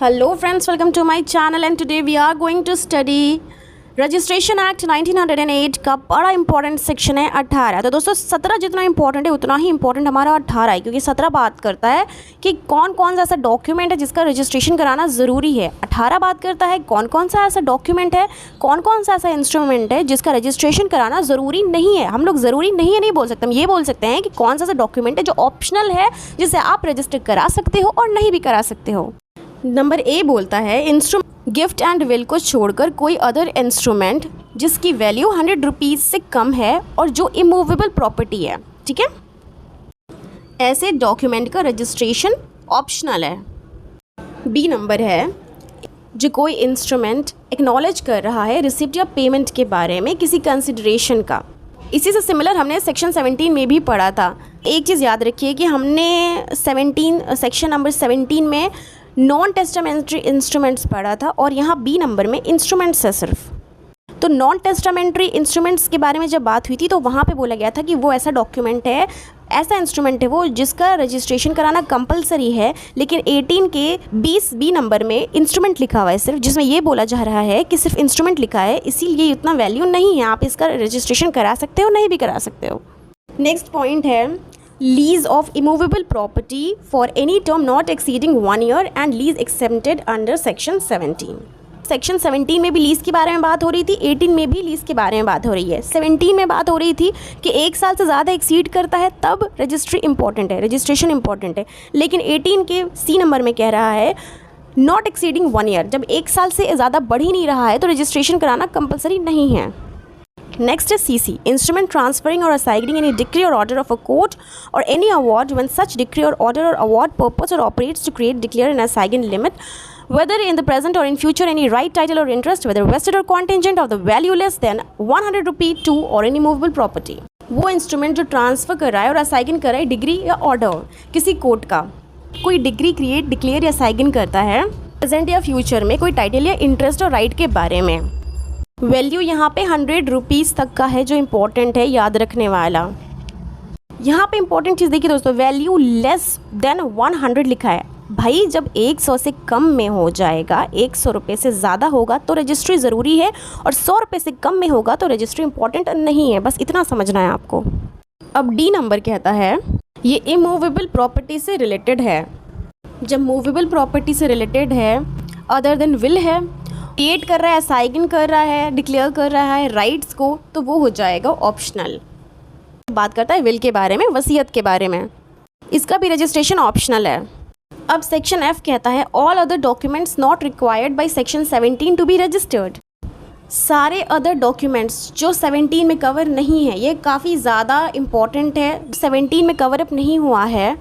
Hello friends, welcome to my channel and today we are going to study registration act 1908 का बड़ा important section है 18। तो दोस्तों 17 जितना इंपॉर्टेंट है उतना ही इंपॉर्टेंट हमारा 18 है, क्योंकि 17 बात करता है कि कौन कौन सा ऐसा डॉक्यूमेंट है जिसका रजिस्ट्रेशन कराना ज़रूरी है। 18 बात करता है कौन कौन सा ऐसा डॉक्यूमेंट है, कौन कौन सा ऐसा इंस्ट्रूमेंट है जिसका रजिस्ट्रेशन कराना ज़रूरी नहीं है। हम लोग ज़रूरी नहीं है नहीं बोल सकते, हम ये बोल सकते हैं कि कौन सा ऐसा डॉक्यूमेंट है जो ऑप्शनल है, जिसे आप रजिस्टर करा सकते हो और नहीं भी करा सकते हो। नंबर ए बोलता है इंस्ट्रूमेंट गिफ्ट एंड विल को छोड़कर कोई अदर इंस्ट्रूमेंट जिसकी वैल्यू 100 रुपीज़ से कम है और जो इमूवेबल प्रॉपर्टी है। ठीक है, ऐसे डॉक्यूमेंट का रजिस्ट्रेशन ऑप्शनल है। बी नंबर है जो कोई इंस्ट्रूमेंट एक्नॉलेज कर रहा है रिसिप्ट या पेमेंट के बारे में किसी कंसिडरेशन का। इसी से सिमिलर हमने सेक्शन 17 में भी पढ़ा था। एक चीज़ याद रखिए कि हमने सेक्शन नंबर 17 में नॉन टेस्टामेंट्री इंस्ट्रूमेंट्स पढ़ा था और यहाँ बी नंबर में इंस्ट्रूमेंट्स है सिर्फ। तो नॉन टेस्टामेंट्री इंस्ट्रूमेंट्स के बारे में जब बात हुई थी तो वहाँ पे बोला गया था कि वो ऐसा डॉक्यूमेंट है, ऐसा इंस्ट्रूमेंट है वो जिसका रजिस्ट्रेशन कराना कंपलसरी है। लेकिन 18 के 20 बी नंबर में इंस्ट्रूमेंट लिखा हुआ है सिर्फ, जिसमें ये बोला जा रहा है कि सिर्फ इंस्ट्रूमेंट लिखा है, इसीलिए उतना वैल्यू नहीं है, आप इसका रजिस्ट्रेशन करा सकते हो नहीं भी करा सकते हो। नेक्स्ट पॉइंट है lease of immovable property for any term not exceeding 1 year and lease accepted under section 17। Section 17 में भी लीज़ के बारे में बात हो रही थी, 18 में भी लीज़ के बारे में बात हो रही है। 17 में बात हो रही थी कि 1 साल से ज़्यादा एक्सीड करता है तब रजिस्ट्री इंपॉर्टेंट है, रजिस्ट्रेशन इंपॉर्टेंट है। लेकिन 18 के सी नंबर में कह रहा है नॉट एक्सीडिंग 1 ईयर, जब 1 साल से ज़्यादा बढ़ ही नहीं रहा है तो रजिस्ट्रेशन कराना कंपलसरी नहीं है। नेक्स्ट है CC, instrument transferring or assigning any decree or order of a court or any award when such decree or order or award purpose or operates to create declare and assign limit whether in the present or in future any right, title or interest whether vested or contingent of the value less than 100 rupee to or any movable property। वो instrument जो transfer कर रहा है और assign कर रहा है degree या ऑर्डर किसी कोर्ट का, कोई डिग्री क्रिएट डिक्लेयर या असाइन करता है प्रेजेंट या फ्यूचर में कोई टाइटल या इंटरेस्ट और राइट के बारे में। वैल्यू यहाँ पे 100 रुपीज़ तक का है जो इम्पोर्टेंट है याद रखने वाला। यहाँ पे इंपॉर्टेंट चीज़ देखिए दोस्तों, वैल्यू लेस देन 100 लिखा है। भाई जब 100 से कम में हो जाएगा, 100 रुपये से ज़्यादा होगा तो रजिस्ट्री ज़रूरी है और 100 रुपये से कम में होगा तो रजिस्ट्री इंपॉर्टेंट नहीं है, बस इतना समझना है आपको। अब डी नंबर कहता है ये इमूवेबल प्रॉपर्टी से रिलेटेड है। जब मूवेबल प्रॉपर्टी से रिलेटेड है, अदर देन विल है, क्रिएट कर रहा है, असाइन कर रहा है, डिक्लेयर कर रहा है राइट्स को, तो वो हो जाएगा ऑप्शनल। बात करता है विल के बारे में, वसीयत के बारे में, इसका भी रजिस्ट्रेशन ऑप्शनल है। अब सेक्शन F कहता है all other documents not required by section 17 to be registered. सारे अदर डॉक्यूमेंट्स जो 17 में कवर नहीं है, ये काफ़ी ज़्यादा इम्पॉर्टेंट है, 17 में कवर अप नहीं हुआ है,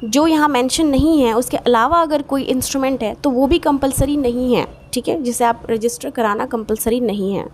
जो यहाँ मेंशन नहीं है, उसके अलावा अगर कोई इंस्ट्रूमेंट है तो वो भी कंपलसरी नहीं है। ठीक है, जिसे आप रजिस्टर कराना कंपलसरी नहीं है।